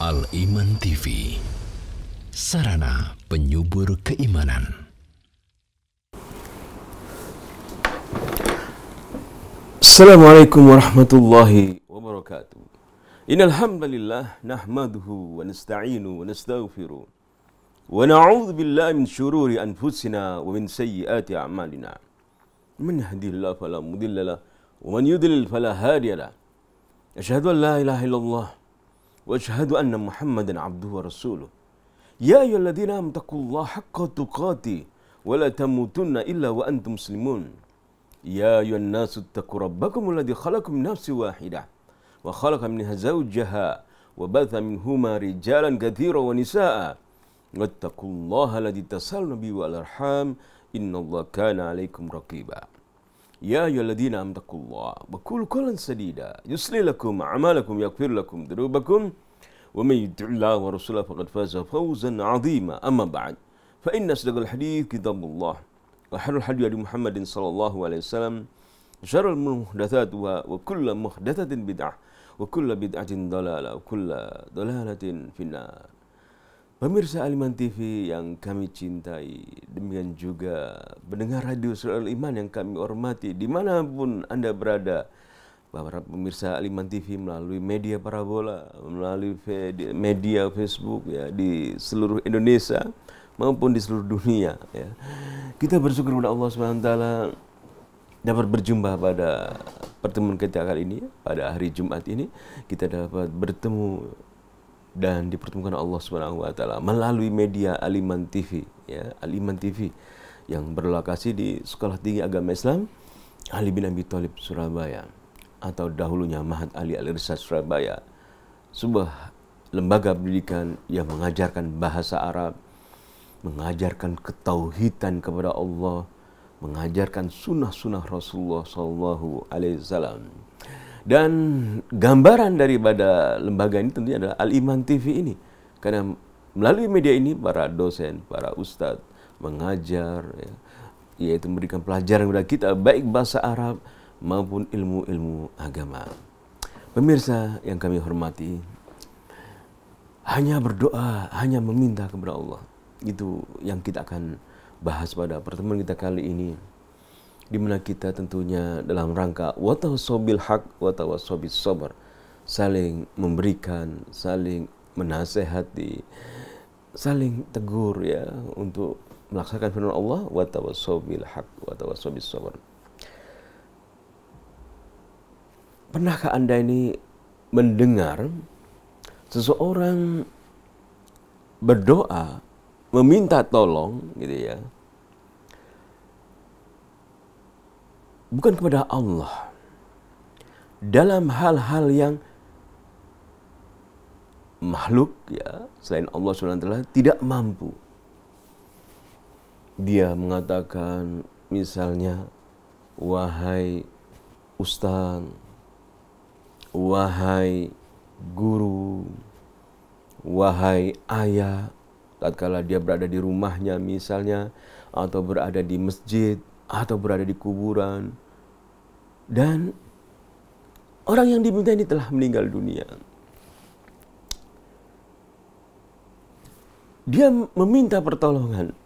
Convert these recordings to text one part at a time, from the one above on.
Al-Iman TV, sarana penyubur keimanan. Assalamualaikum warahmatullahi wabarakatuh. Innal hamdalillah nahmaduhu wa nasta'inu wa nastaghfiruh wa na'udzu billahi min syururi anfusina wa min sayyiati a'malina. Man yahdihillahu fala mudilla lahu wa man yudlil fala hadiya lahu. Asyhadu an la ilaha illallah wa asyhadu anna Muhammadan abduhu wa rasuluh. Ya ayyuhalladzina amanu taqullaha haqqa tuqatih wa la tamutunna illa wa antum muslimun. Ya ayyuhan nasu ittaqu rabbakum alladzi khalaqakum min nafsin wahidah wa khalaqa minha zawjaha wa batha minhuma rijalan katsiran wa nisaa'a wattaqullaha alladzi tasaaluna bihi wal arham innallaha kana 'alaikum raqiba. Ya ayyuhalladzina amanu taqullaha wa qulu qawlan sadida yuslih lakum a'malakum yaghfir lakum dhunubakum wa may yuti'illaha wa rasulahu faqad faza fawzan 'azima. Amma ba'd, fa inna asdaqal hadits kitabullah wa khairul hadi hadi Muhammadin sallallahu alaihi wasallam, syarrul muhdatsat wa kullu muhdatsatin bid'ah wa kullu bid'atin dhalalah wa kullu dhalalatin finnar. Pemirsa Al-Iman TV yang kami cintai, demikian juga pendengar radio Suara Al-Iman yang kami hormati dimanapun Anda berada, para pemirsa Al-Iman TV melalui media parabola, melalui media Facebook ya, di seluruh Indonesia maupun di seluruh dunia ya. Kita bersyukur kepada Allah SWT dapat berjumpa pada pertemuan kita kali ini. Pada hari Jumat ini kita dapat bertemu dan dipertemukan Allah SWT melalui media Al-Iman TV ya, Al-Iman TV yang berlokasi di Sekolah Tinggi Agama Islam Ali bin Abi Thalib Surabaya, atau dahulunya Ma'had Ali Al-Irsyad Surabaya, sebuah lembaga pendidikan yang mengajarkan bahasa Arab, mengajarkan ketauhidan kepada Allah, mengajarkan sunnah-sunnah Rasulullah Sallallahu Alaihi Wasallam. Dan gambaran daripada lembaga ini tentunya adalah Al-Iman TV ini, karena melalui media ini para dosen, para ustadz mengajar ya, yaitu memberikan pelajaran kepada kita baik bahasa Arab maupun ilmu-ilmu agama. Pemirsa yang kami hormati, hanya berdoa, hanya meminta kepada Allah, itu yang kita akan bahas pada pertemuan kita kali ini, di mana kita tentunya dalam rangka wa tawassaw bil haq wa tawassaw bis sabr, saling memberikan, saling menasehati, saling tegur ya, untuk melaksanakan firman Allah wa tawassaw bil haq wa tawassaw bis sabr. Pernahkah Anda ini mendengar seseorang berdoa meminta tolong gitu ya, bukan kepada Allah, dalam hal-hal yang makhluk ya selain Allah SWT tidak mampu? Dia mengatakan misalnya, wahai ustaz, wahai guru, wahai ayah, tatkala dia berada di rumahnya misalnya, atau berada di masjid, atau berada di kuburan, dan orang yang diminta ini telah meninggal dunia. Dia meminta pertolongan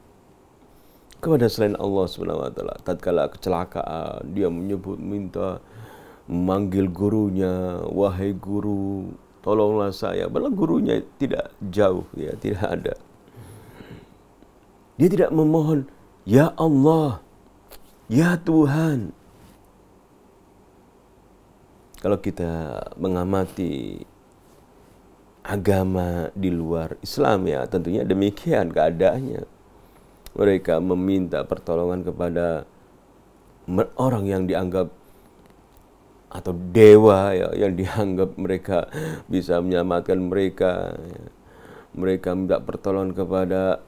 kepada selain Allah SWT. Tatkala kecelakaan, dia minta, memanggil gurunya, wahai guru, tolonglah saya. Padahal gurunya tidak jauh ya, tidak ada. Dia tidak memohon, ya Allah, ya Tuhan. Kalau kita mengamati agama di luar Islam ya, tentunya demikian keadaannya. Mereka meminta pertolongan kepada orang yang dianggap, atau dewa ya, yang dianggap mereka bisa menyelamatkan mereka ya. Mereka minta pertolongan kepada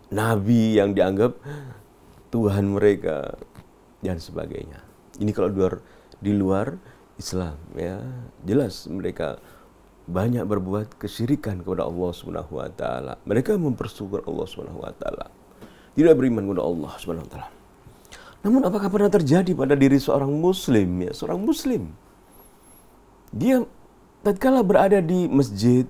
nabi yang dianggap Tuhan mereka dan sebagainya. Ini kalau di luar Islam ya, jelas mereka banyak berbuat kesyirikan kepada Allah Subhanahu wa taala. Mereka mempersukur Allah Subhanahu wa taala, tidak beriman kepada Allah Subhanahu wa taala. Namun apakah pernah terjadi pada diri seorang muslim ya, seorang muslim, dia tatkala berada di masjid,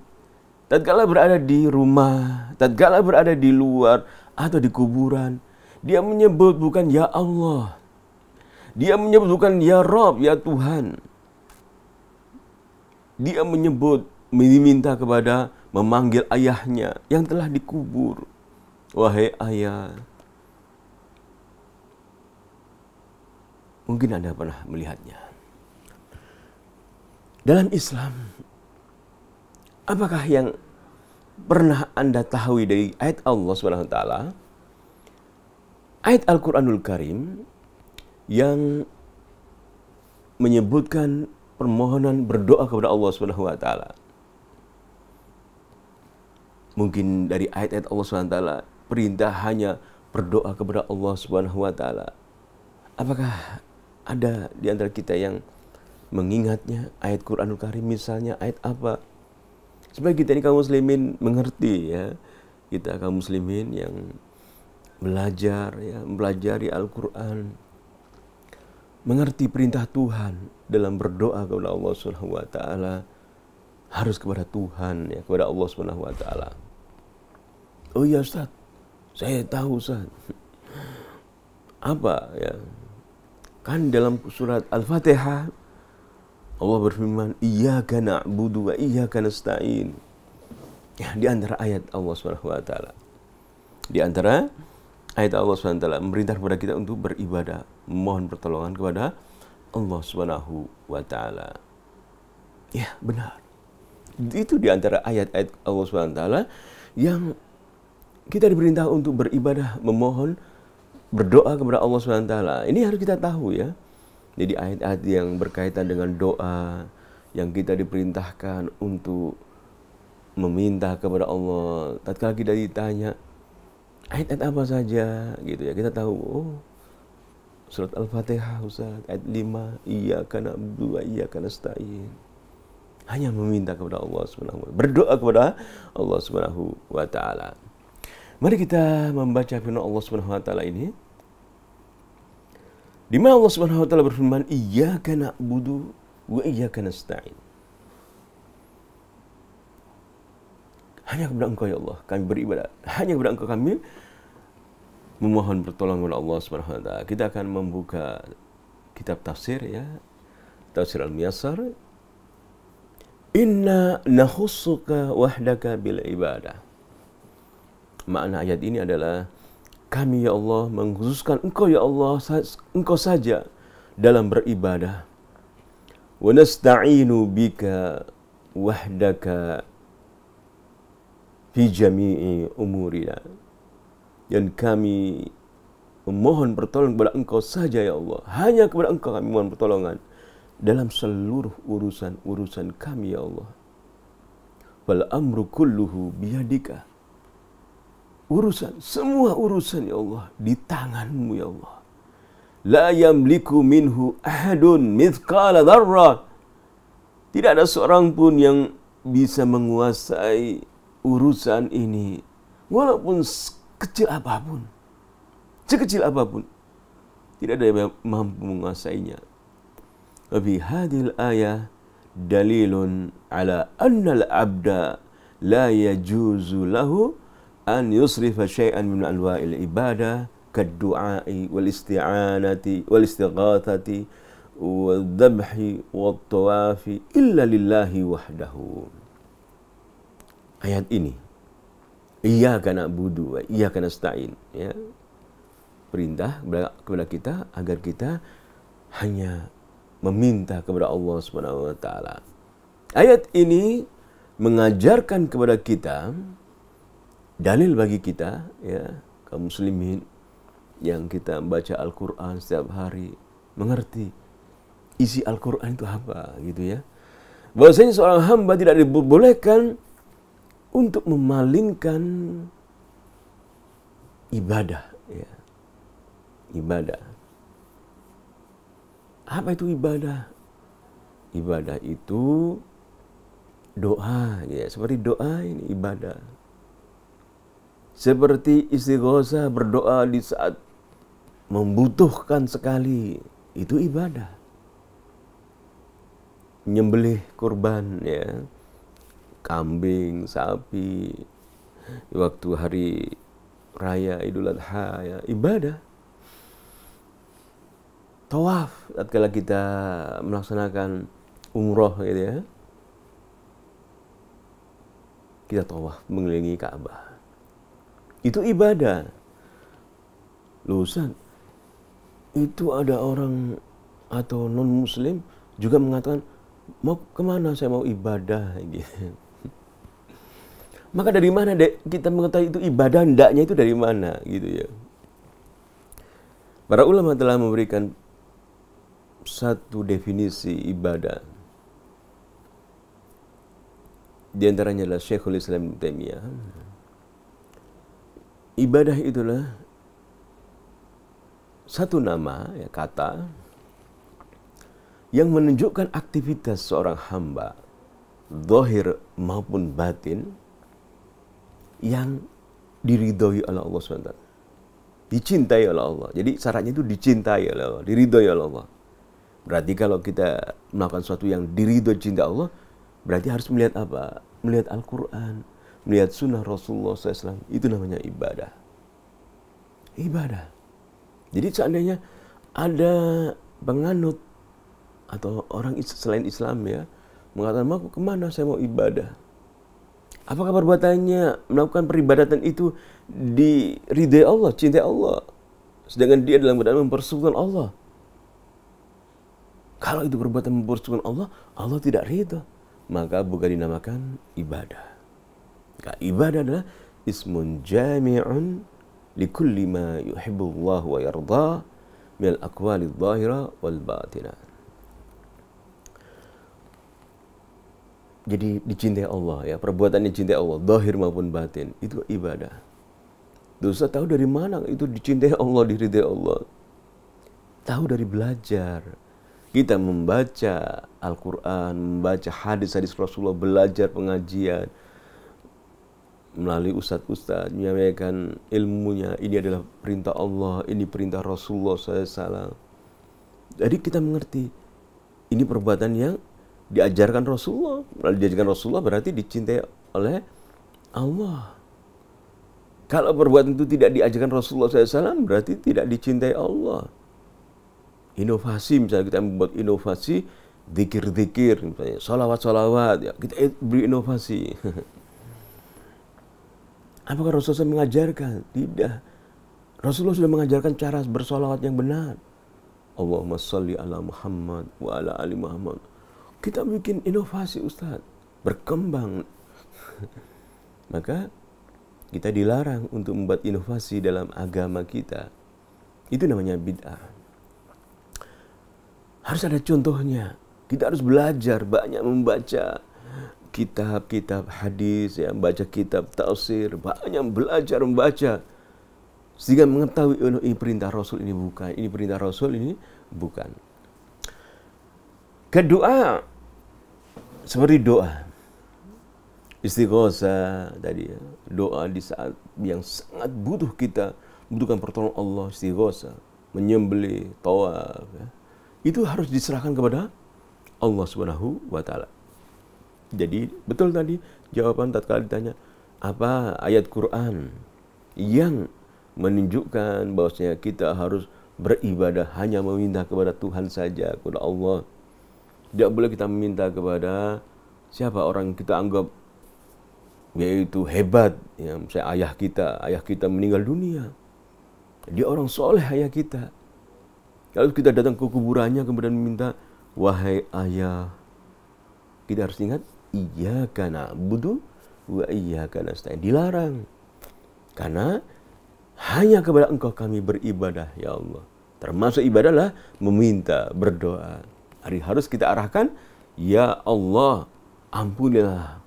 tatkala berada di rumah, tatkala berada di luar atau di kuburan, dia menyebut bukan ya Allah. Dia menyebut bukan ya Rabb, ya Tuhan. Dia menyebut, meminta kepada, memanggil ayahnya yang telah dikubur. Wahai ayah. Mungkin Anda pernah melihatnya. Dalam Islam, apakah yang pernah Anda tahu dari ayat Allah SWT, ayat Al-Quranul Karim yang menyebutkan permohonan berdoa kepada Allah SWT? Mungkin dari ayat-ayat Allah SWT perintah hanya berdoa kepada Allah SWT. Apakah ada di antara kita yang mengingatnya ayat Quranul Karim, misalnya ayat apa? Supaya kita ini kaum muslimin mengerti ya. Kita kaum muslimin yang belajar ya, mempelajari Al-Qur'an, mengerti perintah Tuhan dalam berdoa kepada Allah Subhanahu wa taala, harus kepada Tuhan ya, kepada Allah Subhanahu wa taala. Oh iya Ustaz, saya tahu Ustaz. Apa ya? Kan dalam surat Al-Fatihah Allah berfirman, iyyaka na'budu wa iyyaka nasta'in. Ya, di antara ayat Allah Subhanahu wa taala. Di antara ayat Allah Subhanahu wa taala memerintah kepada kita untuk beribadah, memohon pertolongan kepada Allah Subhanahu wa taala. Ya, benar. Itu di antara ayat-ayat Allah Subhanahu wa taala yang kita diperintah untuk beribadah, memohon, berdoa kepada Allah Subhanahu wa taala. Ini harus kita tahu ya. Jadi ayat-ayat yang berkaitan dengan doa yang kita diperintahkan untuk meminta kepada Allah. Tatkala kita ditanya ayat-ayat apa saja gitu ya, kita tahu oh surat Al-Fatihah Ustaz, ayat 5, iyyaka na'budu wa iyyaka nasta'in. Hanya meminta kepada Allah Subhanahu wa taala, berdoa kepada Allah Subhanahu wa taala. Mari kita membaca firman Allah Subhanahu wa taala ini. Di mana Allah Subhanahu wa taala berfirman, iyyaka na'budu wa iyyaka nasta'in. Hanya kepada Engkau ya Allah kami beribadah. Hanya kepada Engkau kami memohon pertolongan kepada Allah Subhanahu wa taala. Kita akan membuka kitab tafsir ya. Tafsir Al-Muyassar. Inna nakhussuka wahdaka bil ibadah. Makna ayat ini adalah kami ya Allah mengkhususkan Engkau ya Allah, Engkau saja dalam beribadah. Wa nasta'inu bika wahdaka fi jami'i umurina. Dan kami memohon pertolongan kepada Engkau saja ya Allah. Hanya kepada Engkau kami mohon pertolongan dalam seluruh urusan kami ya Allah. Wal amru kulluhu biyadika. Semua urusan ya Allah di tangan-Mu ya Allah. La yamliku minhu ahadun mithqala dzarrah. Tidak ada seorang pun yang bisa menguasai urusan ini walaupun sekecil apapun. Sekecil apapun. Tidak ada yang mampu menguasainya. Wa fi hadhil ayah dalilun ala anna al-'abda la yajuzu lahu an yusrifa syai'an min anwa'il ibadah kad-du'a'i wal isti'anati wal istighatsati wal dhabhi wat tawafi illa lillahi wahdahu. Ayat ini iyyaka na'budu wa iyyaka nasta'in ya. Perintah kepada kita agar kita hanya meminta kepada Allah Subhanahu wa taala. Ayat ini mengajarkan kepada kita, dalil bagi kita ya kaum muslimin yang kita membaca Al-Qur'an setiap hari, mengerti isi Al-Qur'an itu apa gitu ya. Bahwasanya seorang hamba tidak diperbolehkan untuk memalingkan ibadah ya. Ibadah. Apa itu ibadah? Ibadah itu doa ya, seperti doa ini ibadah. Seperti istighosah, berdoa di saat membutuhkan sekali, itu ibadah. Menyembelih kurban ya, kambing, sapi, waktu hari raya Idul Adha ya, ibadah. Tawaf tatkala kita melaksanakan umroh gitu ya. Kita tawaf mengelilingi Ka'bah. Itu ibadah. Loh Ustaz, itu ada orang atau non-muslim juga mengatakan, mau kemana saya mau ibadah gitu. Maka dari mana kita mengetahui itu ibadah, hendaknya itu dari mana gitu ya. Para ulama telah memberikan satu definisi ibadah. Di antaranya adalah Syekhul Islam Ibnu Taimiyah. Ibadah itulah satu nama, ya, kata yang menunjukkan aktivitas seorang hamba, zahir maupun batin, yang diridhoi oleh Allah SWT. Dicintai oleh Allah. Jadi syaratnya itu dicintai oleh Allah, diridhoi oleh Allah. Berarti kalau kita melakukan sesuatu yang diridhoi cinta Allah, berarti harus melihat apa? Melihat Al-Quran, melihat sunnah Rasulullah SAW. Itu namanya ibadah. Ibadah. Jadi seandainya ada penganut atau orang selain Islam ya, mengatakan, mau kemana saya mau ibadah. Apakah perbuatannya melakukan peribadatan itu diridhai Allah, cintai Allah, sedangkan dia dalam keadaan mempersekutukan Allah? Kalau itu perbuatan mempersekutukan Allah, Allah tidak ridha, maka bukan dinamakan ibadah. Maka ibadah adalah ismun jami'un likulli ma yuhibbullah wa yarda minal aqwali dhahira wal batina. Jadi dicintai Allah ya, perbuatan dicintai Allah, zahir maupun batin, itu ibadah. Dosa tahu dari mana itu dicintai Allah, diridhai Allah? Tahu dari belajar. Kita membaca Al-Quran, membaca hadis-hadis Rasulullah, belajar pengajian, melalui ustadz-ustadz menyampaikan ilmunya, ini adalah perintah Allah, ini perintah Rasulullah SAW. Jadi kita mengerti, ini perbuatan yang diajarkan Rasulullah. Diajarkan Rasulullah berarti dicintai oleh Allah. Kalau perbuatan itu tidak diajarkan Rasulullah SAW, berarti tidak dicintai Allah. Inovasi, misalnya kita membuat inovasi, zikir-zikir, misalnya salawat-salawat, ya, kita beri inovasi. Apakah Rasulullah mengajarkan? Tidak. Rasulullah sudah mengajarkan cara bersalawat yang benar. Allahumma sholli ala Muhammad wa ala ali Muhammad. Kita bikin inovasi Ustaz, berkembang. Maka kita dilarang untuk membuat inovasi dalam agama kita. Itu namanya bid'ah. Harus ada contohnya. Kita harus belajar, banyak membaca kitab-kitab hadis, ya, membaca kitab tafsir, banyak belajar membaca, sehingga mengetahui ini perintah Rasul, ini bukan, ini perintah Rasul, ini bukan. Kedua, seperti doa istighosah tadi ya, doa di saat yang sangat butuh kita, butuhkan pertolongan Allah, istighosah, menyembelih, tawaf, ya, itu harus diserahkan kepada Allah Subhanahu wa Ta'ala. Jadi betul tadi jawaban tatkala ditanya apa ayat Quran yang menunjukkan bahwasanya kita harus beribadah hanya meminta kepada Tuhan saja, kepada Allah. Tidak boleh kita meminta kepada siapa orang kita anggap yaitu hebat, ya, misalnya ayah kita meninggal dunia, dia orang soleh ayah kita. Kalau kita datang ke kuburannya kemudian meminta, wahai ayah, kita harus ingat, iyyaka na'budu wa iyyaka nasta'in. Dilarang. Karena hanya kepada Engkau kami beribadah, ya Allah. Termasuk ibadah adalah meminta, berdoa. Harus kita arahkan, ya Allah, ampunilah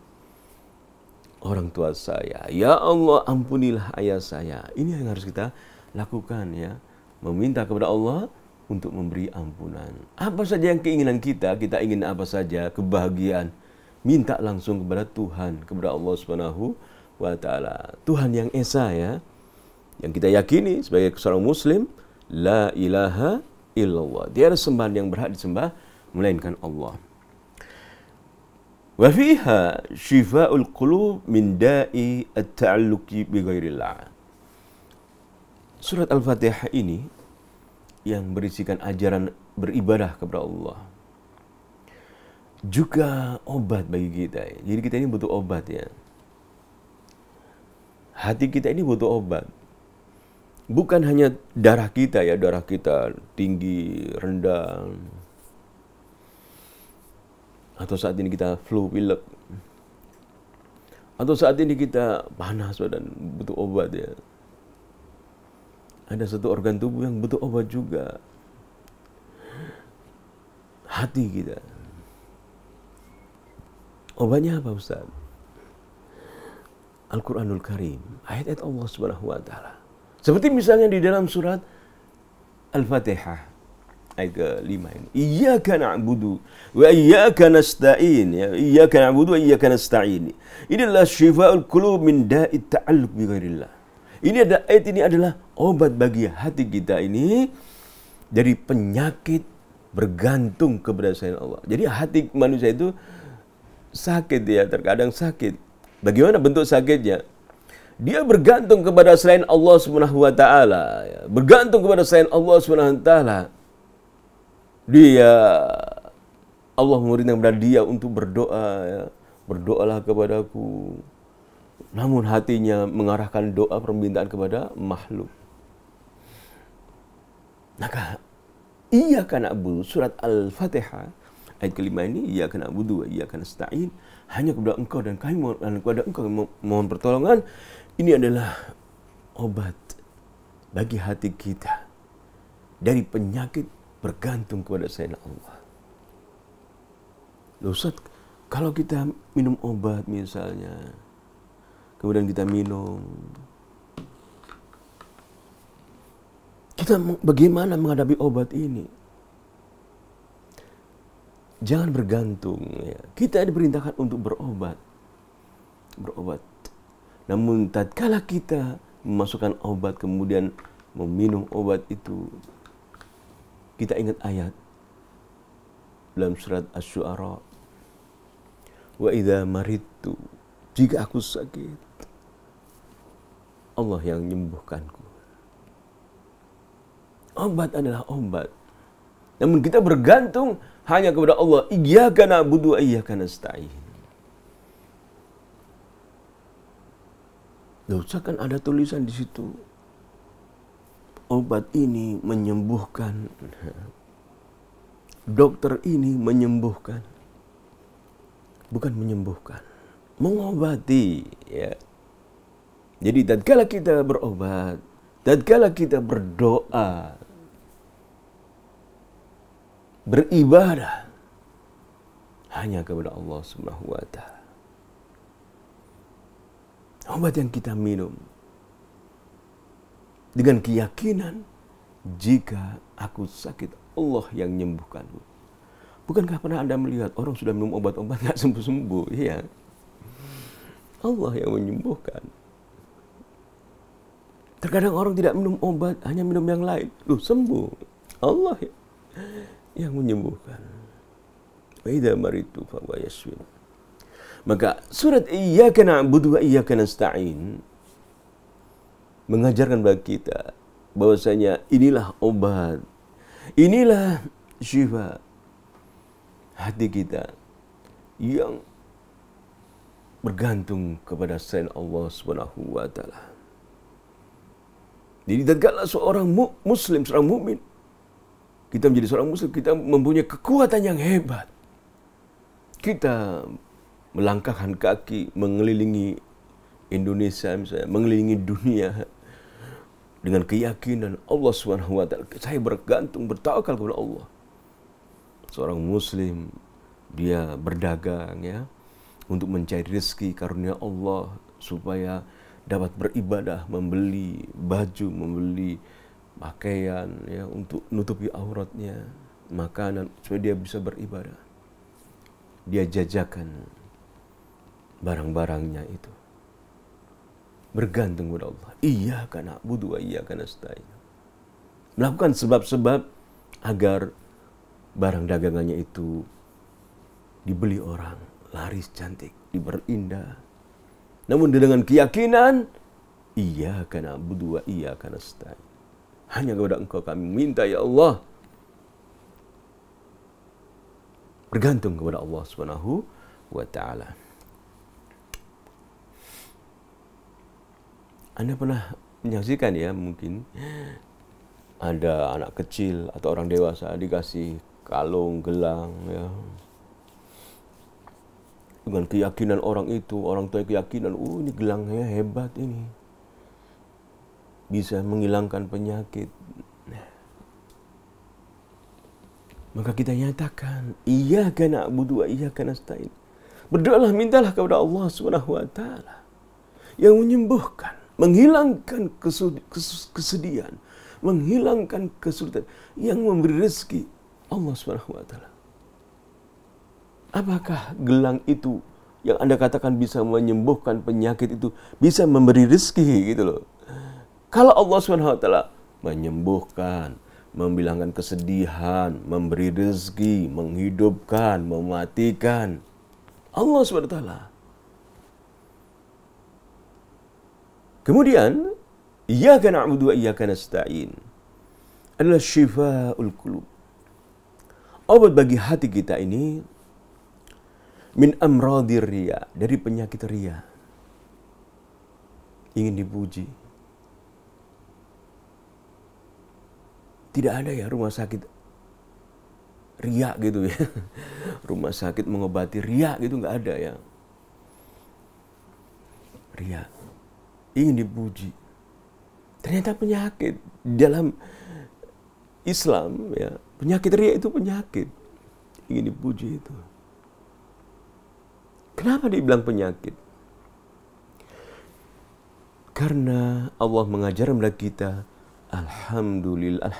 orang tua saya. Ya Allah, ampunilah ayah saya. Ini yang harus kita lakukan, ya. Meminta kepada Allah untuk memberi ampunan. Apa saja yang keinginan kita ingin apa saja, kebahagiaan, minta langsung kepada Tuhan, kepada Allah Subhanahu wa Ta'ala. Tuhan yang esa, ya, yang kita yakini sebagai seorang muslim, la ilaha illallah. Tiada sembahan yang berhak disembah melainkan Allah. Wa fiha shifa'ul qulub min da'i at-ta'alluqi bi ghairillah. Surat Al-Fatihah ini yang berisikan ajaran beribadah kepada Allah juga obat bagi kita. Jadi kita ini butuh obat ya. Hati kita ini butuh obat. Bukan hanya darah kita ya, darah kita tinggi, rendah. Atau saat ini kita flu, pilek. Atau saat ini kita panas dan butuh obat ya. Ada satu organ tubuh yang butuh obat juga. Hati kita. Obatnya apa Ustaz? Al-Quranul Karim. Ayat-ayat Allah Subhanahu wa Ta'ala. Seperti misalnya di dalam surat Al-Fatihah. Ayat ke-5 ini. Iyyaka na'budu wa iyyaka nasta'in. Ya, iyyaka na'budu wa iyyaka nasta'in. Ini adalah syifa'ul qulub min da'it ta'alluq bi ghairillah. Ayat ini adalah obat bagi hati kita ini dari penyakit bergantung kepada selain Allah. Jadi hati manusia itu sakit ya, terkadang sakit. Bagaimana bentuk sakitnya? Dia bergantung kepada selain Allah Subhanahu wa Ta'ala, ya. Bergantung kepada selain Allah Subhanahu wa Ta'ala. Allah memerintahkan kepada dia untuk berdoa ya. Berdoalah kepadaku. Namun hatinya mengarahkan doa permintaan kepada makhluk. Maka iyyaka na'budu, surat Al-Fatihah ayat ke-5 ini, iyyaka na'budu wa iyyaka nasta'in, hanya kepada Engkau dan kami kepada Engkau mohon pertolongan. Ini adalah obat bagi hati kita dari penyakit bergantung kepada selain Allah. Loh Ustaz, kalau kita minum obat misalnya, kemudian kita minum, kita bagaimana menghadapi obat ini? Jangan bergantung. Ya. Kita diperintahkan untuk berobat. Namun tatkala kita memasukkan obat kemudian meminum obat itu, kita ingat ayat dalam surat Asy-Syu'ara. Wa idza maridtu, jika aku sakit, Allah yang menyembuhkanku. Obat adalah obat. Namun kita bergantung hanya kepada Allah. Iyyaka na'budu wa iyyaka nasta'in. Kan ada tulisan di situ. Obat ini menyembuhkan. Dokter ini menyembuhkan. Bukan menyembuhkan, mengobati ya. Jadi tatkala kita berobat, tatkala kita berdoa, beribadah hanya kepada Allah Subhanahu wa Ta'ala. Obat yang kita minum dengan keyakinan, jika aku sakit, Allah yang menyembuhkanku. Bukankah pernah Anda melihat orang sudah minum obat-obat nggak sembuh-sembuh? Iya. Allah yang menyembuhkan. Terkadang orang tidak minum obat, hanya minum yang lain. Loh, sembuh. Allah yang menyembuhkan. Wa idza maridtu fa huwa yashfin. Maka surat Iyyaka na'budu wa iyyaka nasta'in mengajarkan bagi kita bahwasanya inilah obat. Inilah syifa hati kita yang bergantung kepada selain Allah Subhanahu wa Ta'ala. Jadi tatkala seorang muslim, seorang mukmin, kita menjadi seorang muslim, kita mempunyai kekuatan yang hebat. Kita melangkahkan kaki mengelilingi Indonesia misalnya, mengelilingi dunia dengan keyakinan Allah Subhanahu wa Ta'ala. Saya bergantung, bertawakal kepada Allah. Seorang muslim, dia berdagang ya, untuk mencari rezeki karunia Allah supaya dapat beribadah, membeli baju, membeli pakaian ya, untuk nutupi auratnya, makanan supaya dia bisa beribadah. Dia jajakan barang-barangnya itu. Bergantung kepada Allah. Iyyaka na'budu wa iyyaka nasta'in. Melakukan sebab-sebab agar barang dagangannya itu dibeli orang, laris cantik, diperindah. Namun dengan keyakinan, iyyaka na'budu wa iyyaka nasta'in. Hanya kepada Engkau kami minta ya Allah. Bergantung kepada Allah Subhanahu wa taala. Anda pernah menyaksikan ya, mungkin ada anak kecil atau orang dewasa dikasih kalung, gelang ya. Dengan keyakinan orang itu, orang tua keyakinan, ini gelangnya hebat ini. Bisa menghilangkan penyakit. Maka kita nyatakan, iyyaka na'budu wa iyyaka nasta'in. Berdoalah, mintalah kepada Allah Subhanahu wa taala yang menyembuhkan, menghilangkan kesedihan, menghilangkan kesulitan, yang memberi rezeki, Allah Subhanahu wa taala. Apakah gelang itu yang Anda katakan bisa menyembuhkan penyakit itu bisa memberi rezeki gitu loh? Kalau Allah Subhanahu wa taala menyembuhkan, membilangkan kesedihan, memberi rezeki, menghidupkan, mematikan, Allah Subhanahu wa taala. Kemudian, iyyaka na'budu wa iyyaka nasta'in adalah syifa'ul qulub. Obat bagi hati kita ini min amradir riya, dari penyakit riya. Ingin dipuji. Tidak ada ya rumah sakit riya gitu ya. Rumah sakit mengobati riya gitu, nggak ada ya. Riya. Ingin dipuji. Ternyata penyakit dalam Islam ya, penyakit riya itu penyakit. Ingin dipuji itu. Kenapa dibilang penyakit? Karena Allah mengajar kepada kita, Alhamdulillah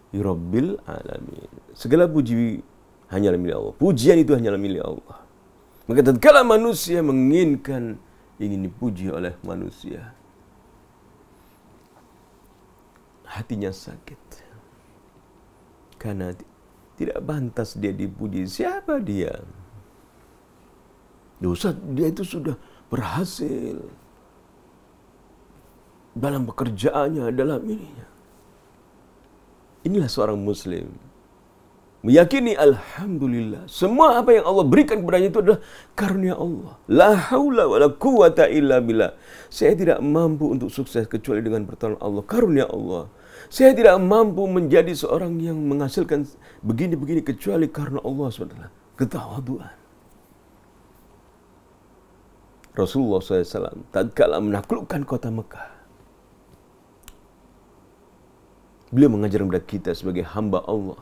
Rabbil alamin. Segala puji hanyalah milik Allah. Pujian itu hanyalah milik Allah. Maka tatkala manusia menginginkan, ingin dipuji oleh manusia, hatinya sakit. Karena tidak pantas dia dipuji. Siapa dia? Dosa dia itu sudah berhasil dalam pekerjaannya, dalam ininya. Inilah seorang muslim meyakini alhamdulillah, semua apa yang Allah berikan kepadanya itu adalah karunia Allah. La haula wala quwata illa billah. Saya tidak mampu untuk sukses kecuali dengan pertolongan Allah, karunia Allah. Saya tidak mampu menjadi seorang yang menghasilkan begini-begini kecuali karena Allah SWT. Ketawaduan. Rasulullah SAW tatkala menaklukkan kota Mekah, beliau mengajar kepada kita sebagai hamba Allah.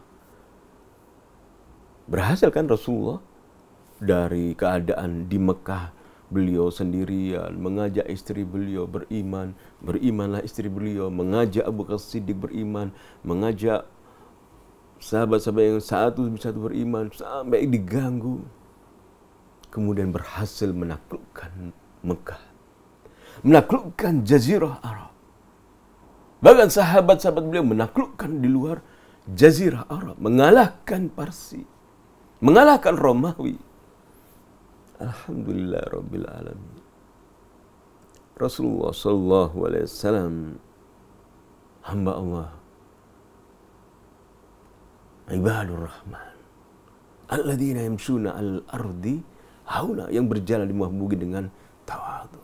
Berhasil kan Rasulullah dari keadaan di Mekah, beliau sendirian, mengajak istri beliau beriman, berimanlah istri beliau, mengajak Abu Bakar Siddiq beriman, mengajak sahabat-sahabat yang satu beriman, sampai diganggu. Kemudian berhasil menaklukkan Mekah, menaklukkan Jazirah Arab. Bahkan sahabat-sahabat beliau menaklukkan di luar Jazirah Arab, mengalahkan Parsi, mengalahkan Romawi. Alhamdulillah Rabbil alamin. Rasulullah sallallahu alaihi wasallam hamba Allah, ibadur rahman alladzina yamshuna al-ardi hauna, yang berjalan di muka bumi dengan tawadu.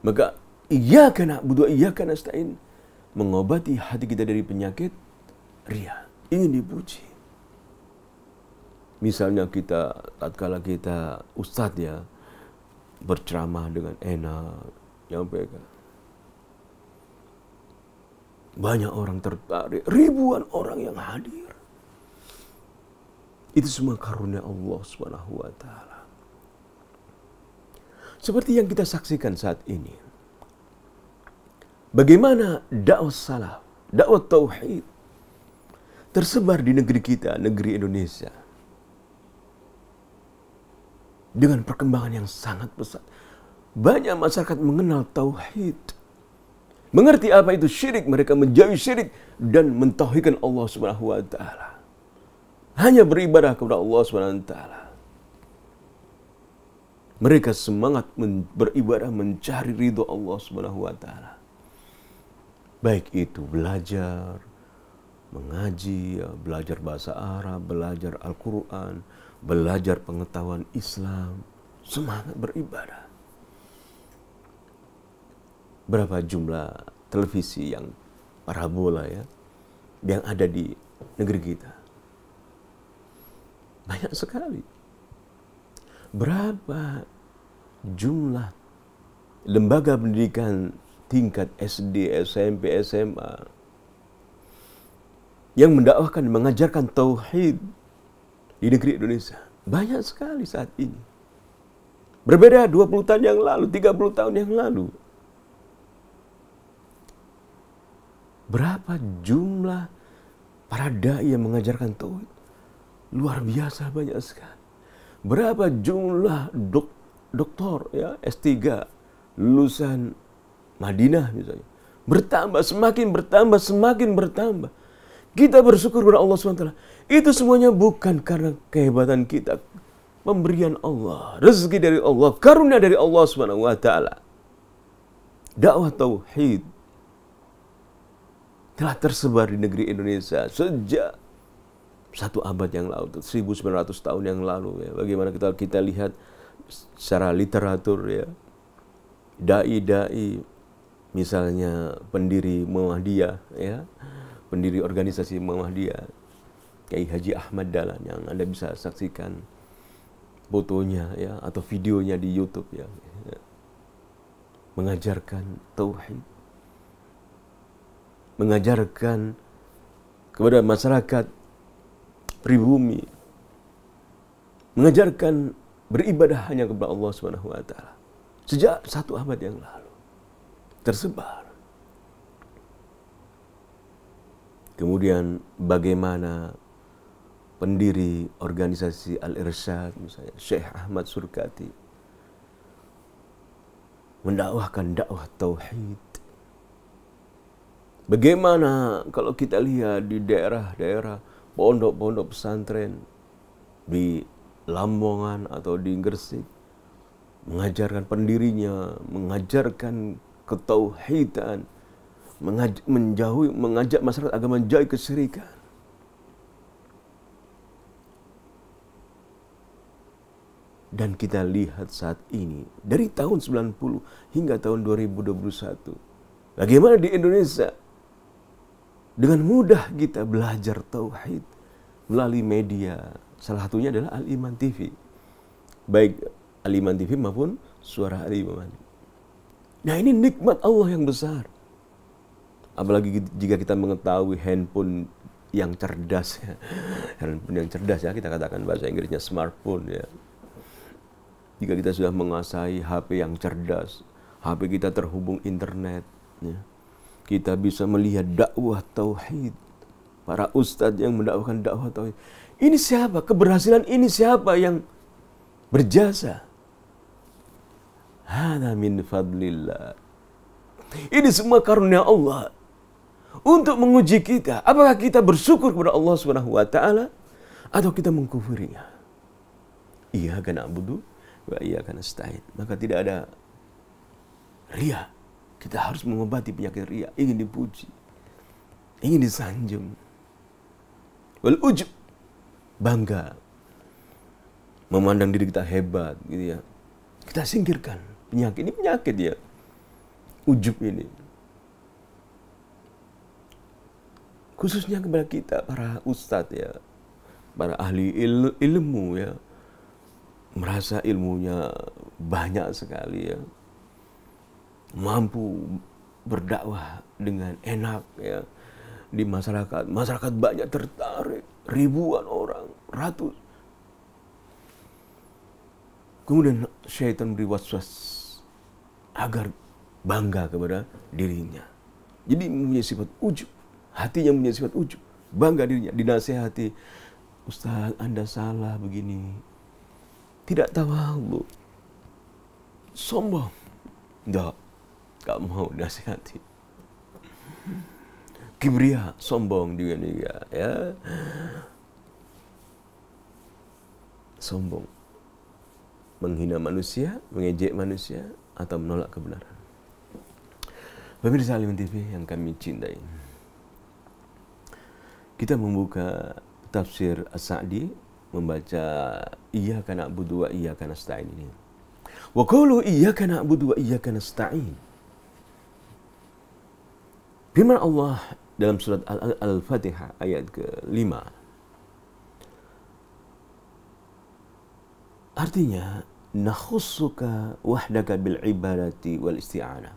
Maka iyyaka na'budu wa iyyaka nasta'in mengobati hati kita dari penyakit riya, ingin dipuji. Misalnya kita tatkala kita ustadz ya, berceramah dengan enak, nyampaikan, banyak orang tertarik, ribuan orang yang hadir. Itu semua karunia Allah Subhanahu wa taala. Seperti yang kita saksikan saat ini. Bagaimana dakwah salaf, dakwah tauhid tersebar di negeri kita, negeri Indonesia. Dengan perkembangan yang sangat pesat. Banyak masyarakat mengenal tauhid. Mengerti apa itu syirik, mereka menjauhi syirik dan mentauhidkan Allah Subhanahu wa taala. hanya beribadah kepada Allah SWT. Mereka semangat beribadah mencari ridho Allah SWT. Baik itu belajar, mengaji, belajar bahasa Arab, belajar Al-Quran, belajar pengetahuan Islam, semangat beribadah. Berapa jumlah televisi yang parabola ya, yang ada di negeri kita? Banyak sekali. Berapa jumlah lembaga pendidikan tingkat SD, SMP, SMA yang mendakwahkan, mengajarkan tauhid di negeri Indonesia? Banyak sekali saat ini. Berbeda 20 tahun yang lalu, 30 tahun yang lalu. Berapa jumlah para dai yang mengajarkan tauhid? Luar biasa banyak sekali. Berapa jumlah doktor ya, S3 lulusan Madinah misalnya. Bertambah, semakin bertambah. Kita bersyukur kepada Allah SWT. Itu semuanya bukan karena kehebatan kita. Pemberian Allah, rezeki dari Allah, karunia dari Allah SWT. Dakwah tauhid telah tersebar di negeri Indonesia sejak 1 abad yang lalu, 1900 tahun yang lalu ya. Bagaimana kita lihat secara literatur ya, dai-dai misalnya pendiri Muhammadiyah ya, pendiri organisasi Muhammadiyah Kiai Haji Ahmad Dahlan, yang Anda bisa saksikan fotonya ya atau videonya di YouTube ya, mengajarkan tauhid, mengajarkan kepada masyarakat pribumi, mengajarkan beribadah hanya kepada Allah SWT. Sejak 1 abad yang lalu tersebar. Kemudian bagaimana pendiri organisasi Al-Irsyad misalnya Syekh Ahmad Surkati mendakwahkan dakwah tauhid. Bagaimana kalau kita lihat di daerah-daerah pondok-pondok pesantren di Lamongan atau di Gresik, mengajarkan pendirinya, mengajarkan ketauhidan, mengajak masyarakat agar menjauhi kesyirikan. Dan kita lihat saat ini, dari tahun 90 hingga tahun 2021, bagaimana di Indonesia dengan mudah kita belajar tauhid melalui media. Salah satunya adalah Al-Iman TV. Baik Al-Iman TV maupun Suara Al-Iman. Nah, ini nikmat Allah yang besar. Apalagi jika kita mengetahui handphone yang cerdas ya. Handphone yang cerdas ya, kita katakan bahasa Inggrisnya smartphone ya. Jika kita sudah menguasai HP yang cerdas, HP kita terhubung internet ya, kita bisa melihat dakwah tauhid, para ustadz yang mendakwakan dakwah tauhid. Ini siapa? Keberhasilan ini siapa yang berjasa? Hada min fadlillah. Ini semua karunia Allah untuk menguji kita. Apakah kita bersyukur kepada Allah SWT atau kita mengkufurinya? Iyyaka na'budu wa iyyaka nasta'in. Maka tidak ada riya. Kita harus mengobati penyakit riya, ingin dipuji, ingin disanjung. Wal ujub, bangga, memandang diri kita hebat, gitu ya. Kita singkirkan penyakit ini, penyakit ya, ujub ini. Khususnya kepada kita para ustadz ya, para ahli ilmu ya, merasa ilmunya banyak sekali ya, mampu berdakwah dengan enak ya di masyarakat. Masyarakat banyak tertarik, ribuan orang, ratus. Kemudian syaitan beri waswas agar bangga kepada dirinya. Jadi mempunyai sifat ujub, hatinya mempunyai sifat ujub, bangga dirinya, dinasihati, Ustaz Anda salah begini, tidak tawadhu, sombong, enggak. Gak mau nasihati. Kibria, sombong juga ya. sombong, menghina manusia, mengejek manusia, atau menolak kebenaran. Pemirsa Al-Iman TV yang kami cintai, kita membuka tafsir As-Sa'di, membaca Iyyaka na'budu wa iyyaka nasta'in ini. Wa qulu iyyaka na'budu wa iyyaka nasta'in. Firman Allah dalam surat Al-Fatihah ayat ke-5. Artinya, nakhussuka wahdaka bil ibadati wal isti'anah.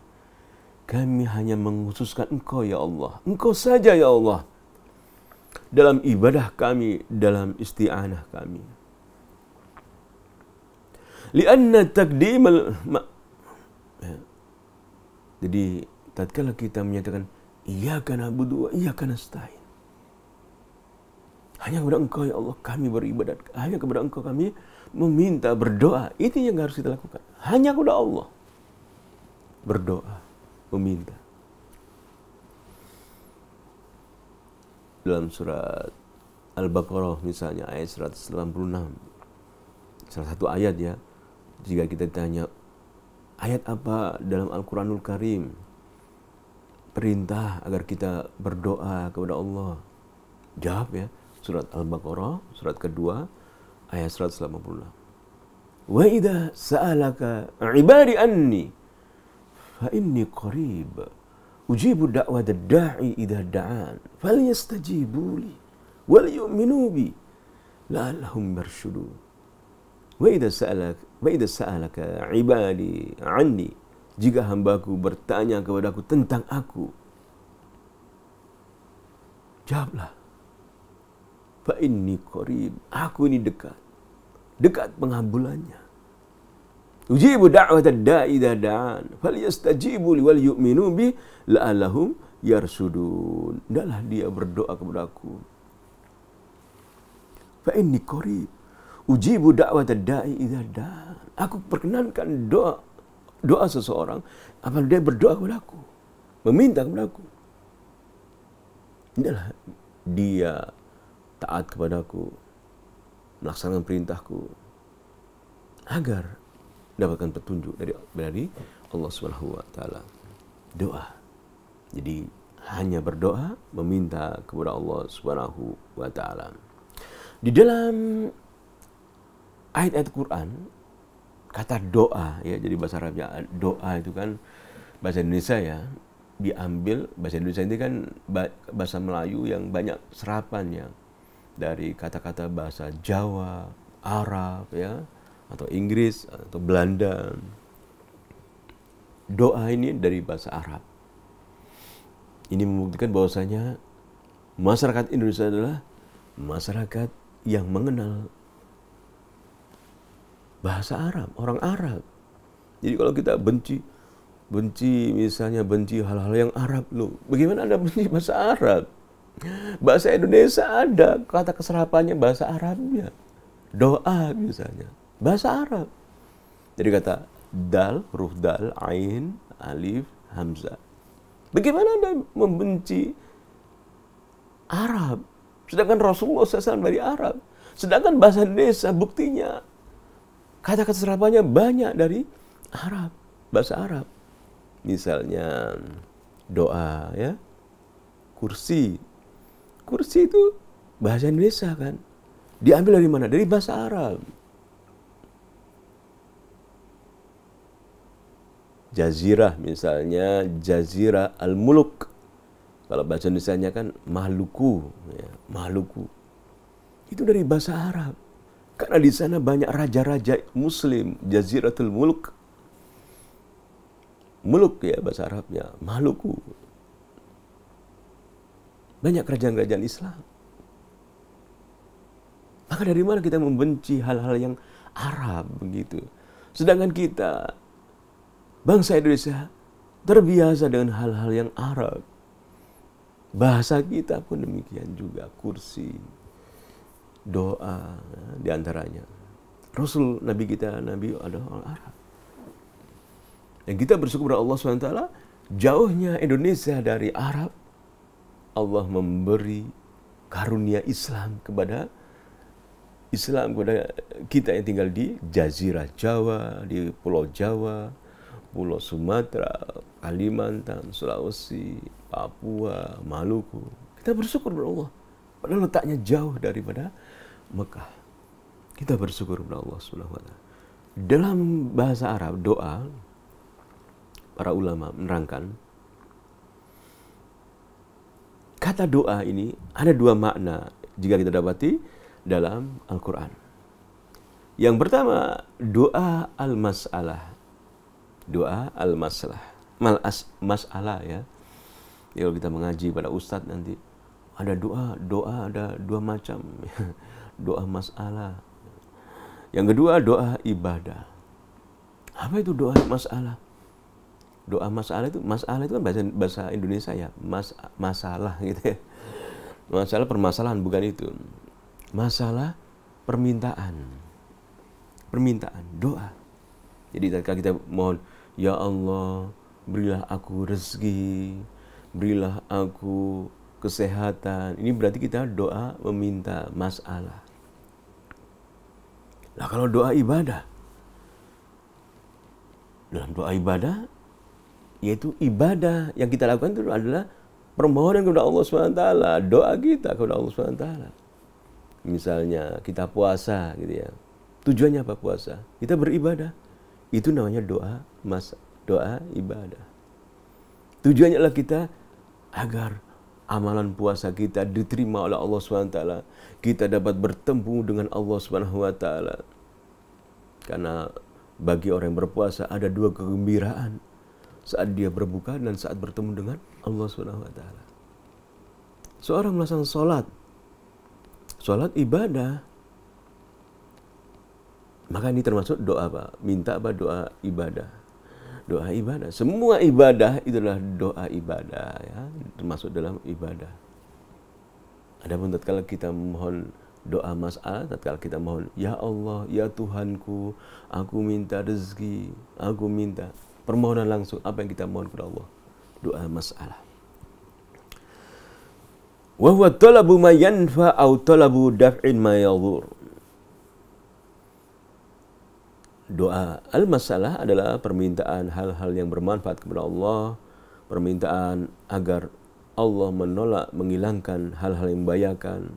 Kami hanya mengkhususkan Engkau ya Allah. Engkau saja ya Allah. Dalam ibadah kami, dalam isti'anah kami. Lianna taqdimal Jadi, tatkala kita menyatakan Iyyaka na'budu wa iyyaka nasta'in. Hanya kepada Engkau ya Allah kami beribadat. Hanya kepada Engkau kami meminta, berdoa. Itu yang harus kita lakukan. Hanya kepada Allah. Berdoa, meminta. Dalam surat Al-Baqarah misalnya ayat 186. Salah satu ayat ya. Jika kita tanya ayat apa dalam Al-Quranul Karim perintah agar kita berdoa kepada Allah, jawab ya, surat Al-Baqarah, surat kedua, ayat 186. Wa idza sa'alaka 'ibadi anni fa inni qarib ujibu da'wata da'i idza da'an falyastajibu li wal yu'minu bi la'allahum yarshudun. Wa idza sa'alaka 'ibadi anni, jika hambaku bertanya kepadaku tentang aku, jawablah, fa inni qarib, aku ini dekat pengabulannya. Ujibu da'wata da'i idza da'an falyastajibu li wal yu'minu bi la'allahum yarsudun. Hendaklah dia berdoa kepadaku. Fa inni qarib ujibu da'wata da'i idza da'an. Aku perkenankan doa seseorang apabila dia berdoa kepadaku, meminta kepadaku. Hendaklah dia taat kepadaku, melaksanakan perintahku, agar dapatkan petunjuk dari Allah Subhanahu wa taala. Doa. Jadi hanya berdoa, meminta kepada Allah Subhanahu wa taala. Di dalam ayat-ayat Quran, kata doa ya, jadi bahasa Arabnya doa itu kan bahasa Indonesia ya, diambil bahasa Indonesia ini kan bahasa Melayu yang banyak serapannya dari kata-kata bahasa Jawa, Arab ya, atau Inggris atau Belanda. Doa ini dari bahasa Arab. Ini membuktikan bahwasanya masyarakat Indonesia adalah masyarakat yang mengenal bahasa Arab, orang Arab. Jadi kalau kita benci misalnya benci hal-hal yang Arab, loh, bagaimana Anda benci bahasa Arab? Bahasa Indonesia ada kata keserapannya bahasa Arabnya. Doa misalnya bahasa Arab. Jadi kata dal, huruf dal, ain, alif, hamzah. Bagaimana Anda membenci Arab? Sedangkan Rasulullah SAW dari Arab. Sedangkan bahasa Indonesia buktinya kata-kata serapannya banyak dari Arab, bahasa Arab. Misalnya doa ya, kursi. Kursi itu bahasa Indonesia kan. Diambil dari mana? Dari bahasa Arab. Jazirah misalnya, Jazirah Al-Muluk. Kalau bahasa Indonesianya kan Maluku, ya, Maluku. Itu dari bahasa Arab. Karena di sana banyak raja-raja Muslim, Jaziratul Muluk. Muluk ya bahasa Arabnya, Maluku. Banyak kerajaan-kerajaan Islam. Maka dari mana kita membenci hal-hal yang Arab begitu? Sedangkan kita, bangsa Indonesia, terbiasa dengan hal-hal yang Arab. Bahasa kita pun demikian juga, kursi, doa, diantaranya. Rasul Nabi kita, Nabi adalah orang Arab. Dan kita bersyukur kepada Allah SWT, jauhnya Indonesia dari Arab, Allah memberi karunia Islam kepada Islam kepada kita yang tinggal di Jazirah Jawa, di Pulau Jawa, Pulau Sumatera, Kalimantan, Sulawesi, Papua, Maluku. Kita bersyukur kepada Allah. Padahal letaknya jauh daripada Mekah. Kita bersyukur kepada Allah Subhanahu wa taala. Dalam bahasa Arab, doa, para ulama menerangkan, kata doa ini ada dua makna jika kita dapati dalam Al-Quran. Yang pertama, doa al-mas'alah. Doa al-mas'alah. Masalah ya. Kalau kita mengaji pada ustadz nanti, ada doa ada dua macam. Doa masalah. Yang kedua, doa ibadah. Apa itu doa masalah? Doa masalah itu kan bahasa Indonesia ya, masalah gitu ya. Masalah permasalahan, bukan itu. Masalah permintaan, doa. Jadi ketika kita mohon, ya Allah, berilah aku rezeki, berilah aku kesehatan. Ini berarti kita doa meminta masalah. Nah kalau doa ibadah, dalam doa ibadah, yaitu ibadah yang kita lakukan itu adalah permohonan kepada Allah SWT, doa kita kepada Allah SWT. Misalnya kita puasa gitu ya. Tujuannya apa puasa? Kita beribadah. Itu namanya doa ibadah. Tujuannya adalah kita agar amalan puasa kita diterima oleh Allah SWT. Kita dapat bertemu dengan Allah SWT. Karena bagi orang yang berpuasa ada dua kegembiraan. Saat dia berbuka dan saat bertemu dengan Allah SWT. Seorang melaksanakan sholat ibadah, maka ini termasuk doa apa? Minta apa? Doa ibadah. Doa ibadah. Semua ibadah itulah doa ibadah ya, termasuk dalam ibadah. Adapun tatkala kita mohon doa masalah, tatkala kita mohon, ya Allah, ya Tuhanku, aku minta rezeki, aku minta, permohonan langsung apa yang kita mohon kepada Allah, doa masalah. Wa huwa talabu ma yanfa au talabu daf'in ma yadhur. Doa al-masalah adalah permintaan hal-hal yang bermanfaat kepada Allah, permintaan agar Allah menolak, menghilangkan hal-hal yang membahayakan.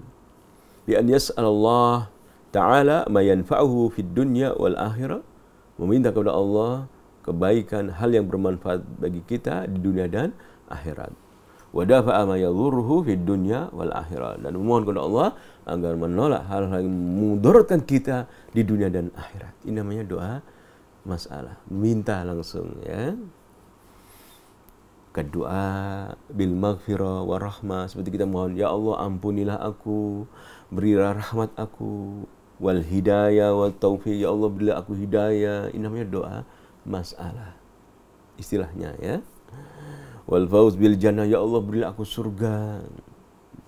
Bi an yas'alallah ta'ala ma yanfa'uhu fid dunya wal akhirah, meminta kepada Allah kebaikan, hal yang bermanfaat bagi kita di dunia dan akhirat. Wa dafa'a ma yadhurruhu fid dunya wal akhirah, dan memohon kepada Allah agar menolak hal-hal yang memudaratkan kita di dunia dan akhirat. Ini namanya doa masalah, minta langsung ya. Kedua bil maghfirah wa rahmah, seperti kita mohon, ya Allah ampunilah aku, berilah rahmat aku, wal hidayah wa taufiq, ya Allah berilah aku hidayah. Ini namanya doa masalah istilahnya ya. Wal fauz bil jannah, ya Allah berilah aku surga.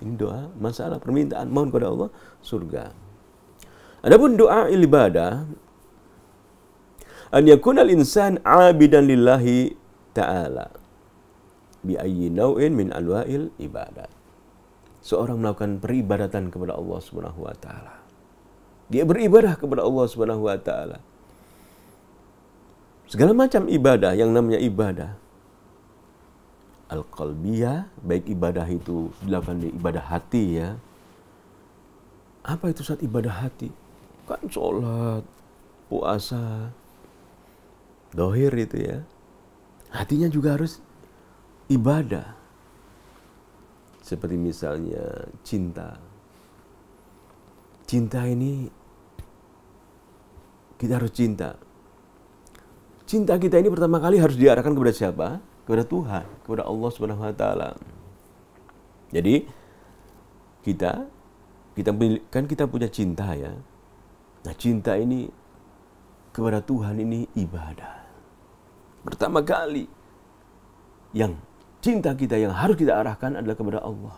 Ini doa masalah, permintaan, mohon kepada Allah surga. Adapun doa ibadah, an yakunal insan abidan lillahi ta'ala bi ayyi naw'in min anwa'il ibadat. Seorang melakukan peribadatan kepada Allah Subhanahu wa taala. Dia beribadah kepada Allah Subhanahu wa taala. Segala macam ibadah yang namanya ibadah al-qalbiyah, baik ibadah itu dilakukan di ibadah hati ya. Apa itu saat ibadah hati? Kan sholat, puasa, dohir itu ya. Hatinya juga harus ibadah. Seperti misalnya cinta. Cinta ini kita harus cinta. Cinta kita ini pertama kali harus diarahkan kepada siapa? Kepada Tuhan, kepada Allah Subhanahu wa taala. Jadi kita punya cinta ya. Nah, cinta ini kepada Tuhan ini ibadah. Pertama kali yang cinta kita yang harus kita arahkan adalah kepada Allah.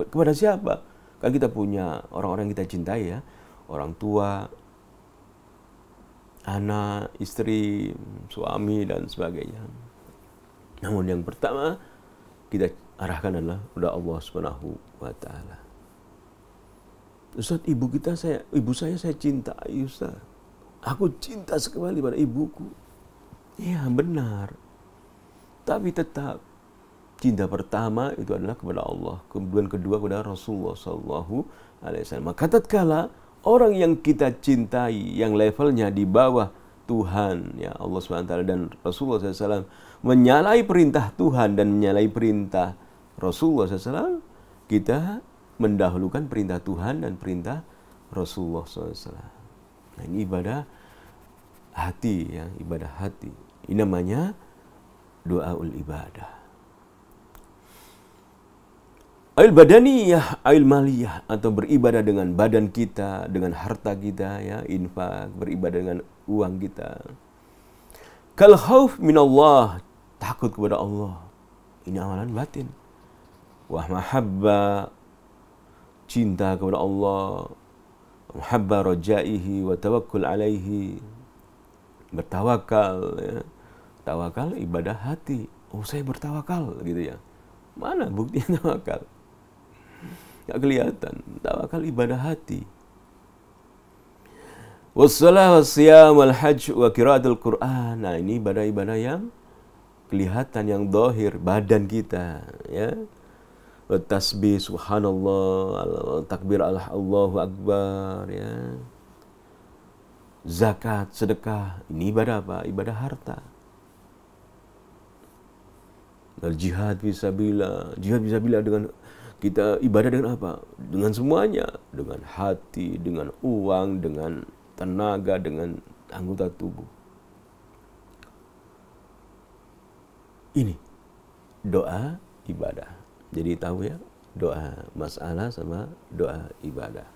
Kepada siapa? Kan kita punya orang-orang yang kita cintai ya. Orang tua, anak, istri, suami dan sebagainya. Namun yang pertama kita arahkan adalah kepada Allah Subhanahu wa taala. Ustaz, ibu saya cintai Ustaz. Aku cinta sekali pada ibuku. Ya benar. Tapi tetap cinta pertama itu adalah kepada Allah, kemudian kedua kepada Rasulullah Sallallahu Alaihi Wasallam. Maka tatkala orang yang kita cintai, yang levelnya di bawah Tuhan, ya Allah SWT dan Rasulullah SAW, menyalahi perintah Tuhan dan menyalahi perintah Rasulullah SAW, kita mendahulukan perintah Tuhan dan perintah Rasulullah SAW. Nah, ini ibadah hati, ya, ibadah hati. Ini namanya doaul ibadah. Ail badaniyah, ail maliyah, atau beribadah dengan badan kita, dengan harta kita, ya, infak, beribadah dengan uang kita. Kal khauf minallah, takut kepada Allah. Ini amalan batin. Wa mahabbah, cinta kepada Allah, mahabbah rajaihi wa tawakkul alaihi, bertawakal, ya. Tawakal ibadah hati. Oh, saya bertawakal gitu ya. Mana buktinya tawakal? Enggak kelihatan. Tawakal ibadah hati. Wassalah wassiyam wal hajj wa qiraatul Qur'an. Nah, ini ibadah-ibadah yang kelihatan, yang zahir, badan kita, ya. Tasbih subhanallah, takbir Allahu akbar, ya. Zakat, sedekah, ini ibadah apa? Ibadah harta. Dan jihad fisabilillah, dengan kita ibadah dengan apa? Dengan semuanya, dengan hati, dengan uang, dengan tenaga, dengan anggota tubuh. Ini doa ibadah. Jadi tahu ya, doa masalah sama doa ibadah.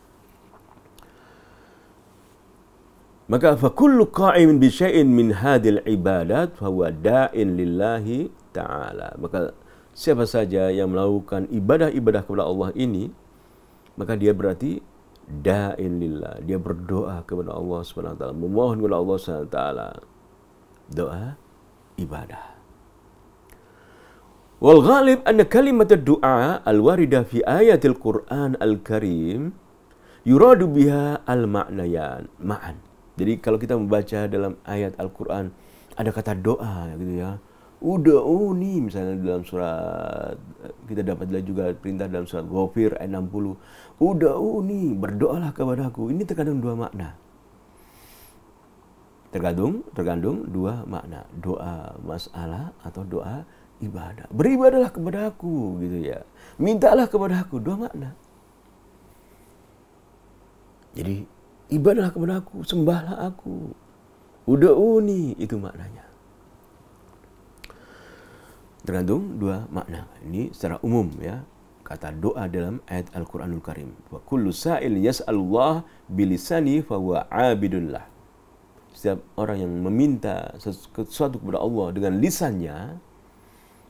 Maka fa kullu qa'imin bi syai'in min hadhil ibadat fa huwa da'in lillahi ta'ala. Maka siapa saja yang melakukan ibadah-ibadah kepada Allah ini, maka dia berarti da'in lillah. Dia berdoa kepada Allah Subhanahu wa taala, memohon kepada Allah Subhanahu wa taala. Doa ibadah. Wal ghalib anna kalimat ad-du'a al-warida fi ayatil Qur'an al-Karim yuradu biha al-ma'nayan ma'an. Jadi kalau kita membaca dalam ayat Al-Qur'an ada kata doa gitu ya. Ud'uni misalnya dalam surat, kita dapat juga perintah dalam surat Ghafir ayat 60. Ud'uni, berdoalah kepadaku. Ini terkandung dua makna. Terkandung dua makna. Doa masalah atau doa ibadah. Beribadahlah kepada aku gitu ya. Mintalah kepada aku, dua makna. Jadi ibadahlah kepada aku, sembahlah aku. Ud'uni, itu maknanya. Terkandung dua makna. Ini secara umum ya. Kata doa dalam ayat Al-Qur'anul Karim. Wa kullu sa'il yas'alullah bilisani fa huwa 'abidun lah. Setiap orang yang meminta sesuatu kepada Allah dengan lisannya,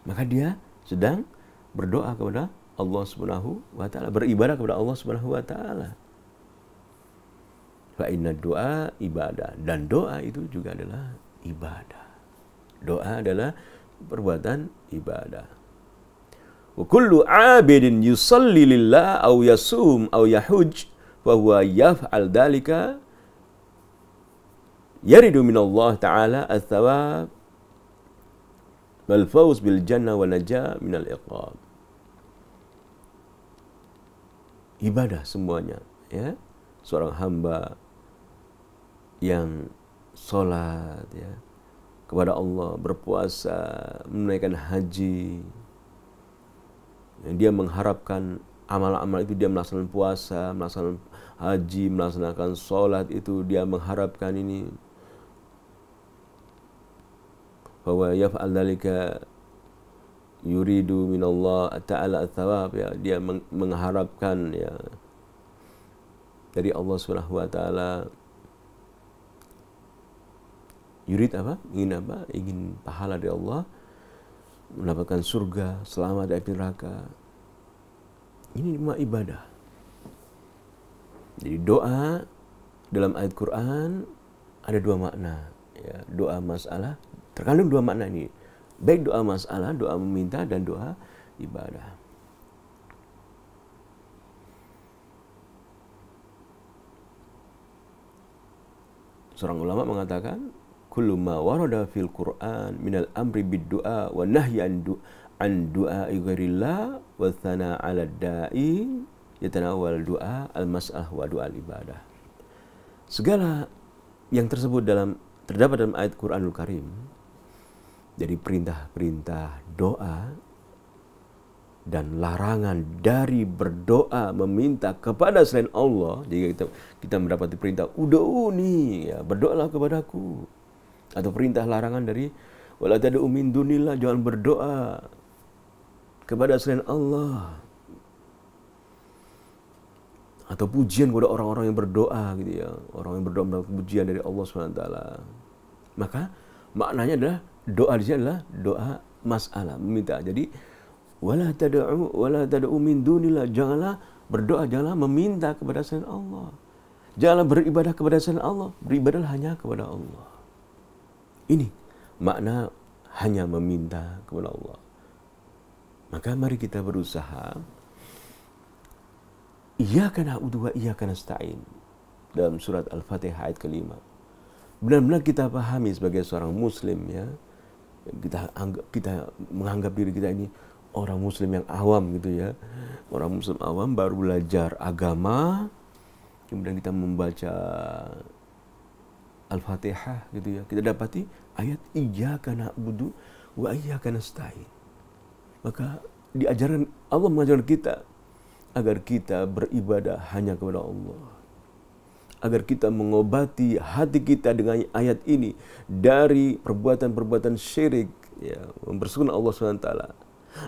maka dia sedang berdoa kepada Allah Subhanahu wa taala, beribadah kepada Allah Subhanahu wa taala. Fa inna doa ibadah, dan doa itu juga adalah ibadah. Doa adalah perbuatan ibadah. Wa kullu 'abidin yusalli lillah aw yasum aw yahuj fa huwa yaf'al dzalika yaridu min Allah taala ats-tsawab wal fawz bil jannah wa najah minal iqab. Ibadah semuanya ya. Seorang hamba yang sholat ya kepada Allah, berpuasa, menunaikan haji, yang dia mengharapkan amal-amal itu, dia melaksanakan puasa, melaksanakan haji, melaksanakan sholat, itu dia mengharapkan ini bahwa yaf'al dzalika yuridu minallah ta'ala ats-tsawab, ya, dia mengharapkan ya dari Allah Subhanahu wa taala. Yurid apa? Ingin apa? Ingin pahala dari Allah, mendapatkan surga, selamat dari neraka. Ini cuma ibadah. Jadi doa dalam ayat Quran ada dua makna ya. Doa masalah terkandung dua makna ini. Baik doa masalah, doa meminta, dan doa ibadah. Seorang ulama mengatakan, kullu ma warada fil Qur'an minal amri bid-du'a wa nahyi an du'a'i ghairillah wa thana 'ala da'i yatanawal du'a al-mas'ah wa du'a al-ibadah. Segala yang terdapat dalam ayat Qur'anul Karim dari perintah-perintah doa dan larangan dari berdoa meminta kepada selain Allah. Jika kita mendapati perintah ud'uni, ya, berdoalah kepadaku, atau perintah larangan dari wala tad'u min dunillah, jangan berdoa kepada selain Allah, atau pujian kepada orang-orang yang berdoa gitu ya, orang yang berdoa mendapat pujian dari Allah SWT. Maka maknanya adalah doa di sini adalah doa mas'alah, meminta. Jadi wala tad'u min dunillah, janganlah berdoa, janganlah meminta kepada selain Allah. Janganlah beribadah kepada selain Allah, beribadahlah hanya kepada Allah. Ini makna hanya meminta kepada Allah. Maka mari kita berusaha iyyaka na'budu wa iyyaka nasta'in dalam surat Al-Fatihah ayat ke-5. Benar-benar kita pahami sebagai seorang muslim, ya. Kita menganggap diri kita ini orang muslim yang awam gitu ya. Orang muslim awam baru belajar agama, kemudian kita membaca Al-Fatihah gitu ya. Kita dapati ayat iyyaka na'budu wa iyyaka nasta'in. Maka Allah mengajarkan kita agar kita beribadah hanya kepada Allah, agar kita mengobati hati kita dengan ayat ini dari perbuatan-perbuatan syirik, ya, mempersekutukan Allah SWT,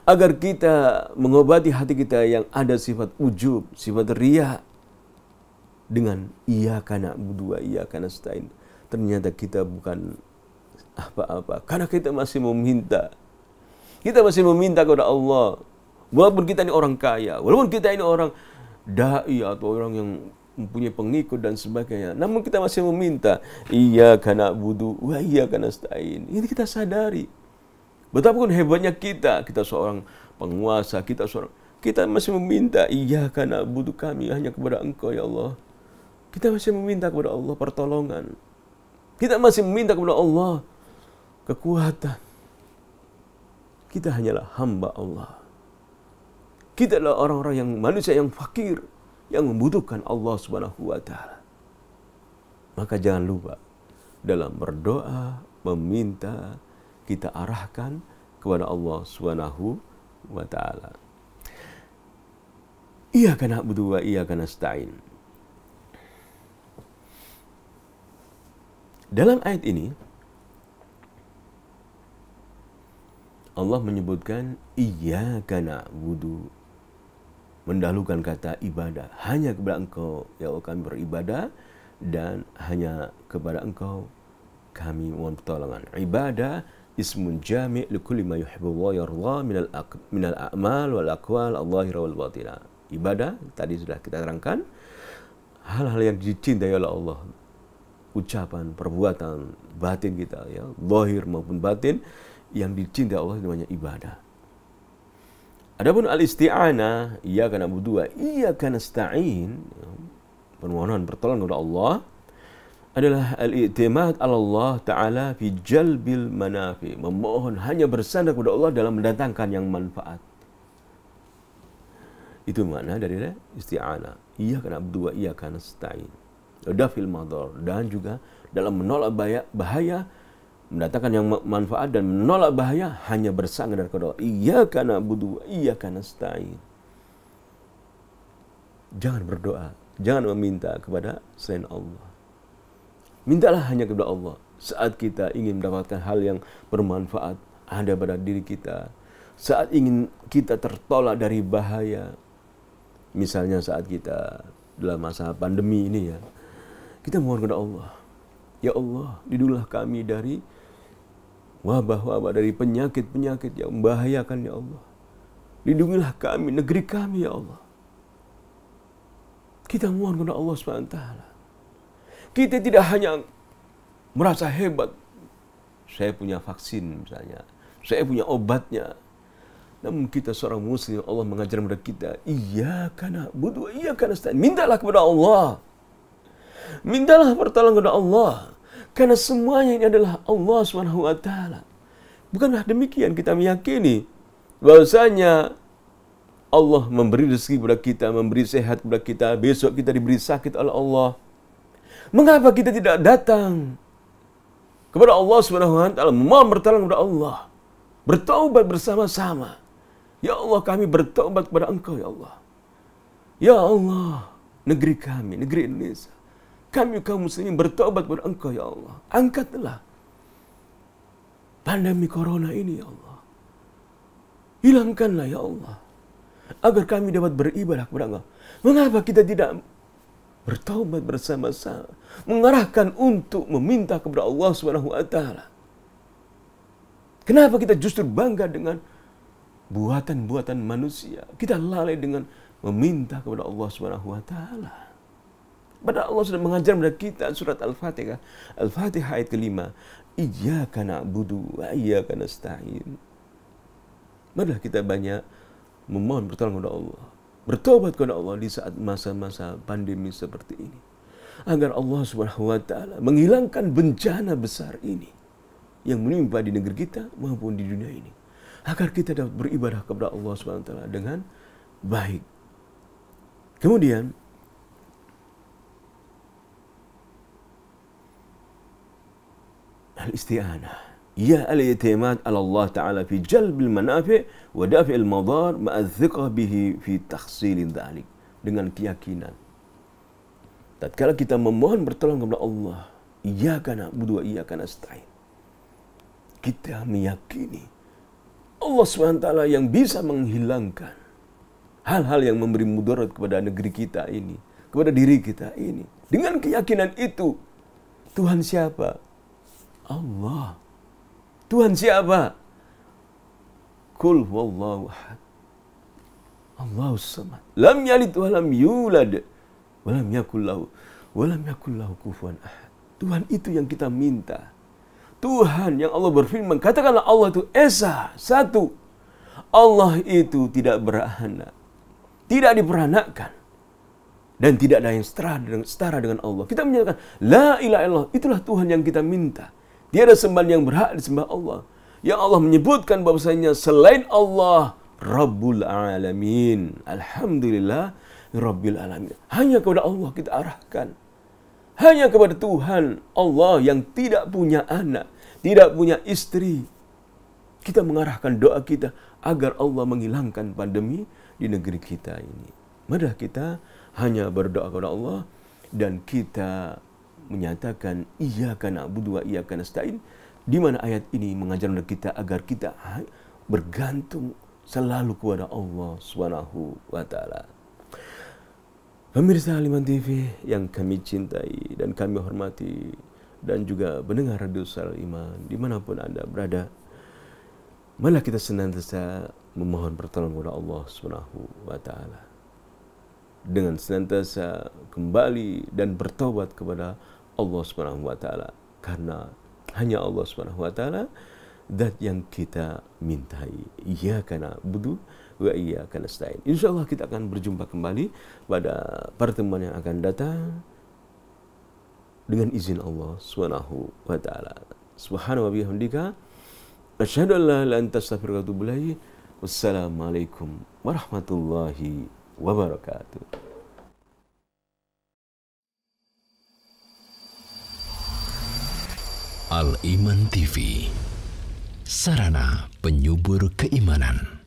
agar kita mengobati hati kita yang ada sifat ujub, sifat riya, dengan iyyaka na'budu wa iyyaka nasta'in. Ternyata kita bukan apa-apa karena kita masih meminta. Kita masih meminta kepada Allah. Walaupun kita ini orang kaya, walaupun kita ini orang dai atau orang yang mempunyai pengikut dan sebagainya, namun kita masih meminta iyyaka na'budu wa iyyaka nasta'in. Ini kita sadari. Betapapun hebatnya kita seorang penguasa, kita masih meminta iyyaka na'budu, kami hanya kepada Engkau ya Allah. Kita masih meminta kepada Allah pertolongan. Kita masih meminta kepada Allah kekuatan. Kita hanyalah hamba Allah. Kita adalah orang-orang yang manusia yang fakir, yang membutuhkan Allah Subhanahu wa taala. Maka jangan lupa dalam berdoa, meminta, kita arahkan kepada Allah Subhanahu wa taala. Iyyaka na'budu wa iyyaka nasta'in. Dalam ayat ini Allah menyebutkan iyyaka na'budu, mendahulukan kata ibadah. Hanya kepada Engkau ya Allah kami beribadah, dan hanya kepada Engkau kami mohon pertolongan. Ibadah ismun jami' likulli ma yuhibbu wa yarda minal a'mal wal aqwal al-zahira wal batinah. Ibadah tadi sudah kita terangkan, hal-hal yang dicintai oleh Allah, ucapan, perbuatan, batin kita, ya, zahir maupun batin yang dicintai Allah namanya ibadah. Adapun al-isti'anah, iyyaka na'budu wa iyyaka nasta'in, permohonan pertolongan kepada Allah, adalah al-i'timad ala Allah Ta'ala fi jalbil manafi, memohon hanya bersandar kepada Allah dalam mendatangkan yang manfaat. Itu makna dari isti'anah. Iyyaka na'budu wa iyyaka nasta'in. Dafil madar, dan juga dalam menolak bahaya, mendatangkan yang manfaat dan menolak bahaya, hanya bersandar kepada Allah. Iyyaka na'budu wa iyyaka nasta'in. Jangan berdoa, jangan meminta kepada selain Allah. Mintalah hanya kepada Allah saat kita ingin mendapatkan hal yang bermanfaat ada pada diri kita, saat ingin kita tertolak dari bahaya. Misalnya saat kita dalam masa pandemi ini, ya, kita mohon kepada Allah, ya Allah, lindungilah kami dari wabah-wabah, dari penyakit-penyakit yang membahayakan, ya Allah. Lindungilah kami, negeri kami, ya Allah. Kita mohon kepada Allah SWT. Kita tidak hanya merasa hebat, saya punya vaksin misalnya, saya punya obatnya. Namun kita seorang muslim, Allah mengajar kepada kita, iyyaka na'budu wa iyyaka nasta'in. Mintalah kepada Allah. Mintalah pertolongan kepada Allah. Karena semuanya ini adalah Allah Subhanahu wa taala. Bukankah demikian kita meyakini bahwasanya Allah memberi rezeki kepada kita, memberi sehat kepada kita, besok kita diberi sakit oleh Allah. Mengapa kita tidak datang kepada Allah Subhanahu wa taala, memohon pertolongan kepada Allah, bertaubat bersama-sama? Ya Allah, kami bertaubat kepada Engkau ya Allah. Ya Allah, negeri kami, negeri Indonesia, kami kaum muslimin bertaubat kepada Engkau ya Allah. Angkatlah pandemi corona ini ya Allah. Hilangkanlah ya Allah, agar kami dapat beribadah kepada Engkau. Mengapa kita tidak bertaubat bersama-sama, mengarahkan untuk meminta kepada Allah Subhanahu wa taala? Kenapa kita justru bangga dengan buatan-buatan manusia? Kita lalai dengan meminta kepada Allah Subhanahu wa taala. Padahal Allah sudah mengajar kepada kita surat Al-Fatihah. Al-Fatihah ayat kelima. Iyyaka na'budu wa iyyaka nasta'in. Marilah kita banyak memohon pertolongan kepada Allah, bertobat kepada Allah di saat masa-masa pandemi seperti ini, agar Allah Subhanahu wa taala menghilangkan bencana besar ini yang menimpa di negeri kita maupun di dunia ini, agar kita dapat beribadah kepada Allah Subhanahu wa taala dengan baik. Kemudian al-isti'anah, ya al-i'timad ala Allah Ta'ala fi jalbil manafi' wa dafi'il madar ma'adz-thiqah bihi fi tahsilin dzalik. Dengan keyakinan, tatkala kita memohon pertolongan kepada Allah, iyyaka na'budu wa iyyaka nasta'in, kita meyakini Allah SWT yang bisa menghilangkan hal-hal yang memberi mudarat kepada negeri kita ini, kepada diri kita ini. Dengan keyakinan itu, Tuhan siapa? Allah. Tuhan siapa? Qul huwallahu ahad, Allahus samad, lam yalid wa lam yulad wa lam yakul lahu kufuwan ahad. Tuhan itu yang kita minta. Tuhan yang Allah berfirman, katakanlah Allah itu esa, satu. Allah itu tidak beranak, tidak diperanakan, dan tidak ada yang setara dengan Allah. Kita menyatakan la ilaha illallah, itulah Tuhan yang kita minta. Tiada sembahan yang berhak disembah Allah. Yang Allah menyebutkan bahwasanya selain Allah Rabbul Alamin. Alhamdulillah Rabbil Alamin. Hanya kepada Allah kita arahkan. Hanya kepada Tuhan Allah yang tidak punya anak, tidak punya istri, kita mengarahkan doa kita agar Allah menghilangkan pandemi di negeri kita ini. Mari kita hanya berdoa kepada Allah dan kita menyatakan iyyaka na'budu wa iyyaka nasta'in, di mana ayat ini mengajar kita agar kita bergantung selalu kepada Allah Subhanahu wa taala. Pemirsa Al-Iman TV yang kami cintai dan kami hormati, dan juga pendengar Radio Suara Iman dimanapun Anda berada, marilah kita senantiasa memohon pertolongan kepada Allah Subhanahu wa taala, dengan senantiasa kembali dan bertobat kepada Allah Subhanahu wa taala, karena hanya Allah Subhanahu wa taala zat yang kita mintai. Iyyaka na'budu wa iyyaka nasta'in. Insyaallah kita akan berjumpa kembali pada pertemuan yang akan datang dengan izin Allah Subhanahu wa taala. Subhanahu wa bihamdika asyhadu an la ilaha illa anta astaghfiruka wa atubu ilaik. Wassalamualaikum warahmatullahi wabarakatuh. Al-Iman TV, sarana penyubur keimanan.